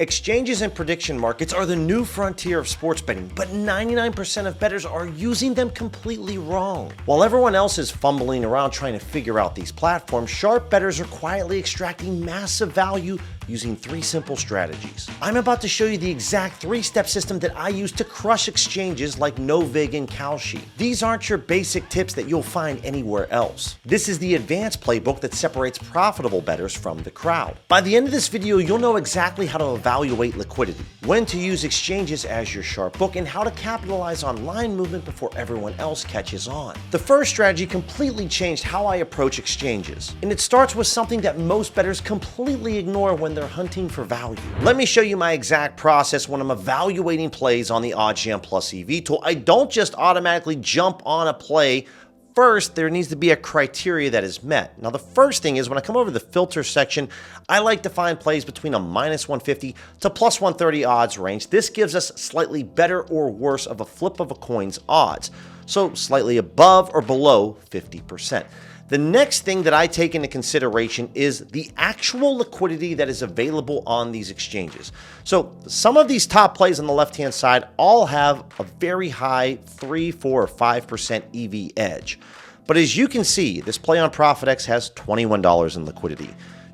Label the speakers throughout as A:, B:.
A: Exchanges and prediction markets are the new frontier of sports betting, but 99% of bettors are using them completely wrong. While everyone else is fumbling around trying to figure out these platforms, sharp bettors are quietly extracting massive value using 3 simple strategies. I'm about to show you the exact 3-step system that I use to crush exchanges like NoVig and Kalshi. These aren't your basic tips that you'll find anywhere else. This is the advanced playbook that separates profitable bettors from the crowd. By the end of this video, you'll know exactly how to evaluate liquidity, when to use exchanges as your sharp book, and how to capitalize on line movement before everyone else catches on. The first strategy completely changed how I approach exchanges, and it starts with something that most bettors completely ignore when they're hunting for value. Let me show you my exact process when I'm evaluating plays on the OddsJam Plus EV tool. I don't just automatically jump on a play. First, there needs to be a criteria that is met. Now, the first thing is when I come over to the filter section, I like to find plays between a minus 150 to plus 130 odds range. This gives us slightly better or worse of a flip of a coin's odds, so slightly above or below 50%. The next thing that I take into consideration is the actual liquidity that is available on these exchanges. So some of these top plays on the left-hand side all have a very high 3, 4, or 5% EV edge. But as you can see, this play on ProfitX has $21 in liquidity.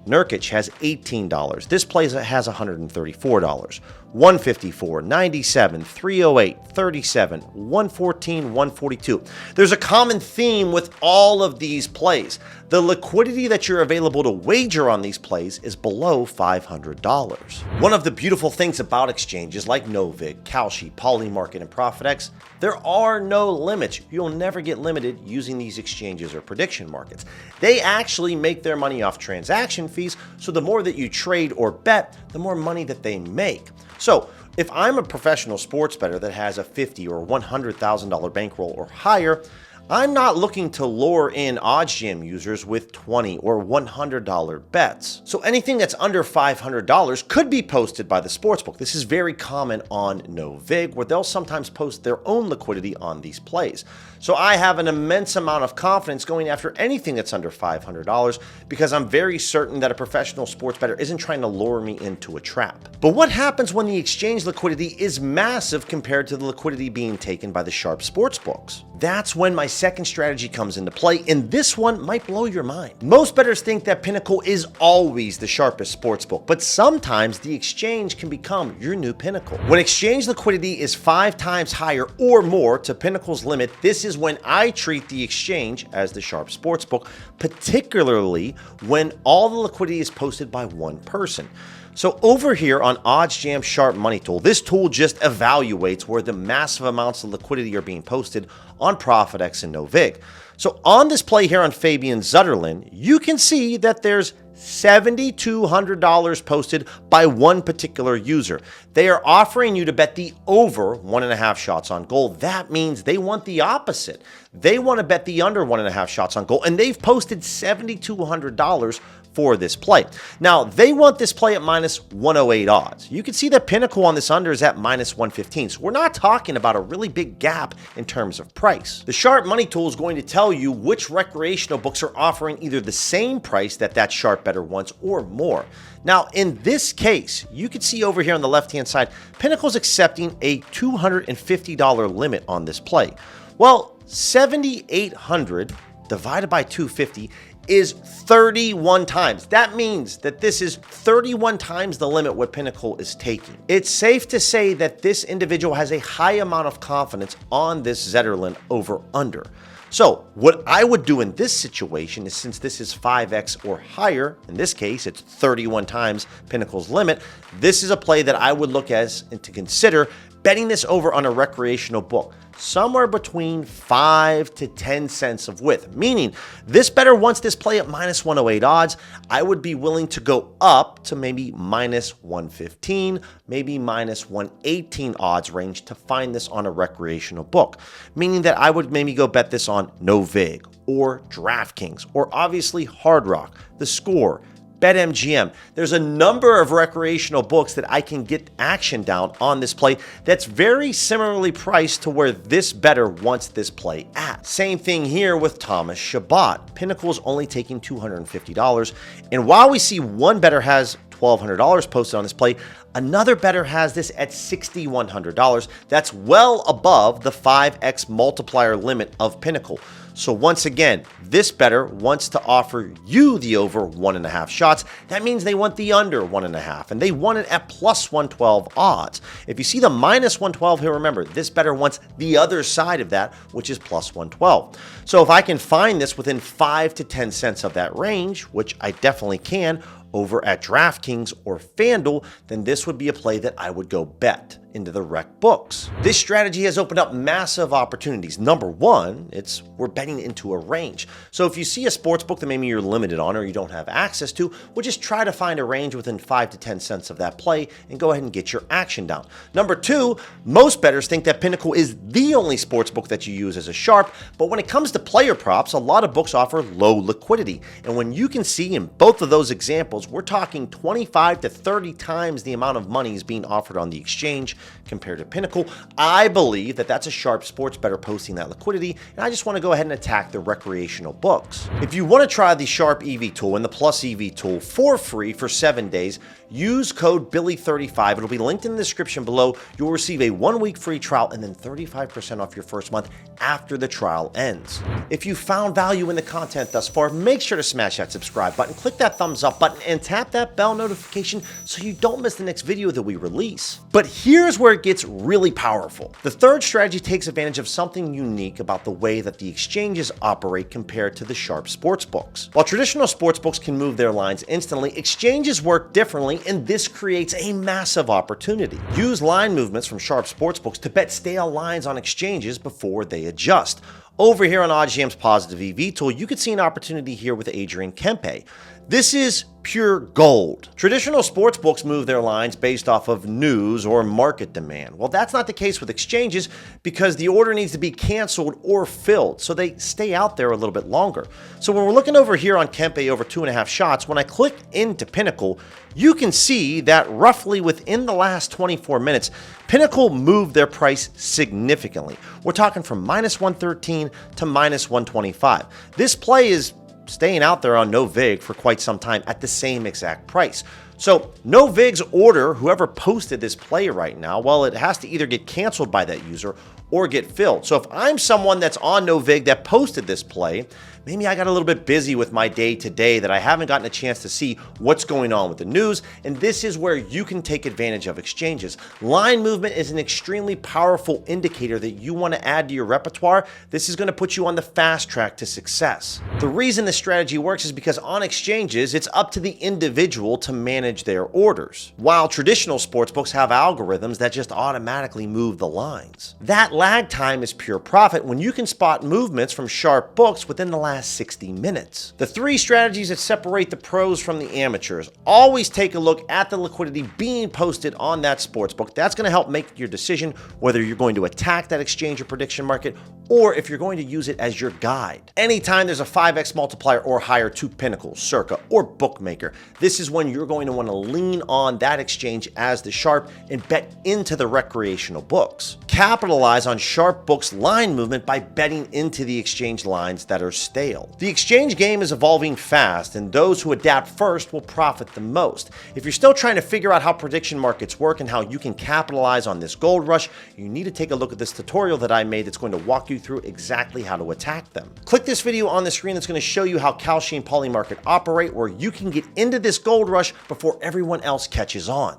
A: Nurkic has $18. This play has $134. 154, 97, 308, 37, 114, 142. There's a common theme with all of these plays. The liquidity that you're available to wager on these plays is below $500. One of the beautiful things about exchanges like NoVig, Kalshi, PolyMarket, and ProfitX, there are no limits. You'll never get limited using these exchanges or prediction markets. They actually make their money off transaction fees, so the more that you trade or bet, the more money that they make. So if I'm a professional sports bettor that has a $50,000 or $100,000 bankroll or higher, I'm not looking to lure in OddsJam users with $20 or $100 bets. So anything that's under $500 could be posted by the sportsbook. This is very common on NoVig, where they'll sometimes post their own liquidity on these plays. So I have an immense amount of confidence going after anything that's under $500 because I'm very certain that a professional sports bettor isn't trying to lure me into a trap. But what happens when the exchange liquidity is massive compared to the liquidity being taken by the sharp sportsbooks? That's when my second strategy comes into play, and this one might blow your mind. Most bettors think that Pinnacle is always the sharpest sportsbook, but sometimes the exchange can become your new Pinnacle. When exchange liquidity is 5 times higher or more to Pinnacle's limit, this is when I treat the exchange as the sharp sportsbook, particularly when all the liquidity is posted by one person. So over here on OddsJam Sharp Money Tool, this tool just evaluates where the massive amounts of liquidity are being posted on ProfitX and NoVig. So on this play here on Fabian Zutterlin, you can see that there's $7,200 posted by one particular user. They are offering you to bet the over 1.5 shots on goal. That means they want the opposite. They want to bet the under 1.5 shots on goal, and they've posted $7,200 for this play. Now, they want this play at minus 108 odds. You can see that Pinnacle on this under is at minus 115. So we're not talking about a really big gap in terms of price. The Sharp Money Tool is going to tell you which recreational books are offering either the same price that sharp bettor wants or more. Now, in this case, you can see over here on the left-hand side, Pinnacle's accepting a $250 limit on this play. Well, 7,800 divided by 250 is 31 times. That means that this is 31 times the limit what Pinnacle is taking. It's safe to say that this individual has a high amount of confidence on this Zetterlin over under. So what I would do in this situation is, since this is 5x or higher, in this case it's 31 times Pinnacle's limit, this is a play that I would look as and to consider betting this over on a recreational book, somewhere between 5 to 10 cents of width, meaning this bettor wants this play at minus 108 odds. I would be willing to go up to maybe minus 115, maybe minus 118 odds range to find this on a recreational book, meaning that I would maybe go bet this on NoVig or DraftKings or obviously Hard Rock, The Score, BetMGM. There's a number of recreational books that I can get action down on this play that's very similarly priced to where this bettor wants this play at. Same thing here with Thomas Shabbat. Pinnacle's only taking $250. And while we see one bettor has $1,200 posted on this play. Another bettor has this at $6,100. That's well above the 5x multiplier limit of Pinnacle. So once again, this bettor wants to offer you the over 1.5 shots. That means they want the under 1.5, and they want it at plus 112 odds. If you see the minus 112 here, remember, this bettor wants the other side of that, which is plus 112. So if I can find this within 5 to 10 cents of that range, which I definitely can, over at DraftKings or FanDuel, then this would be a play that I would go bet into the rec books. This strategy has opened up massive opportunities. Number one, we're betting into a range. So if you see a sports book that maybe you're limited on or you don't have access to, we'll just try to find a range within 5 to 10 cents of that play and go ahead and get your action down. Number two, most bettors think that Pinnacle is the only sports book that you use as a sharp, but when it comes to player props, a lot of books offer low liquidity. And when you can see in both of those examples, we're talking 25 to 30 times the amount of money is being offered on the exchange compared to Pinnacle. I believe that that's a sharp sports bettor posting that liquidity, and I just want to go ahead and attack the recreational books. If you want to try the Sharp EV tool and the Plus EV tool for free for 7 days, use code Billy35. It'll be linked in the description below. You'll receive a 1-week free trial and then 35% off your first month after the trial ends. If you found value in the content thus far, make sure to smash that subscribe button, click that thumbs up button, and tap that bell notification so you don't miss the next video that we release. But here's where it gets really powerful. The third strategy takes advantage of something unique about the way that the exchanges operate compared to the sharp sports books. While traditional sports books can move their lines instantly, exchanges work differently, and this creates a massive opportunity. Use line movements from sharp sports books to bet stale lines on exchanges before they adjust. Over here on OddsJam's Positive EV tool, you could see an opportunity here with Adrian Kempe. This is pure gold. Traditional sports books move their lines based off of news or market demand. Well, that's not the case with exchanges because the order needs to be canceled or filled, so they stay out there a little bit longer. So when we're looking over here on Kempe over 2.5 shots, when I click into Pinnacle, you can see that roughly within the last 24 minutes, Pinnacle moved their price significantly. We're talking from minus 113 to minus 125. This play is staying out there on no vig for quite some time at the same exact price. So no vig's order, whoever posted this play right now, well, it has to either get canceled by that user or get filled. So if I'm someone that's on no vig that posted this play, maybe I got a little bit busy with my day today that I haven't gotten a chance to see what's going on with the news, and this is where you can take advantage of exchanges. Line movement is an extremely powerful indicator that you want to add to your repertoire. This is going to put you on the fast track to success. The reason this strategy works is because on exchanges, it's up to the individual to manage their orders, while traditional sportsbooks have algorithms that just automatically move the lines. That lag time is pure profit when you can spot movements from sharp books within the last 60 minutes. The three strategies that separate the pros from the amateurs: always take a look at the liquidity being posted on that sportsbook. That's going to help make your decision whether you're going to attack that exchange or prediction market or if you're going to use it as your guide. Anytime there's a 5x multiplier or higher to Pinnacle, Circa, or Bookmaker, this is when you're going to want to lean on that exchange as the sharp and bet into the recreational books. Capitalize on sharp books line movement by betting into the exchange lines that are stale. The exchange game is evolving fast, and those who adapt first will profit the most. If you're still trying to figure out how prediction markets work and how you can capitalize on this gold rush, you need to take a look at this tutorial that I made that's going to walk you through exactly how to attack them. Click this video on the screen that's going to show you how Kalshi and PolyMarket operate, where you can get into this gold rush before everyone else catches on.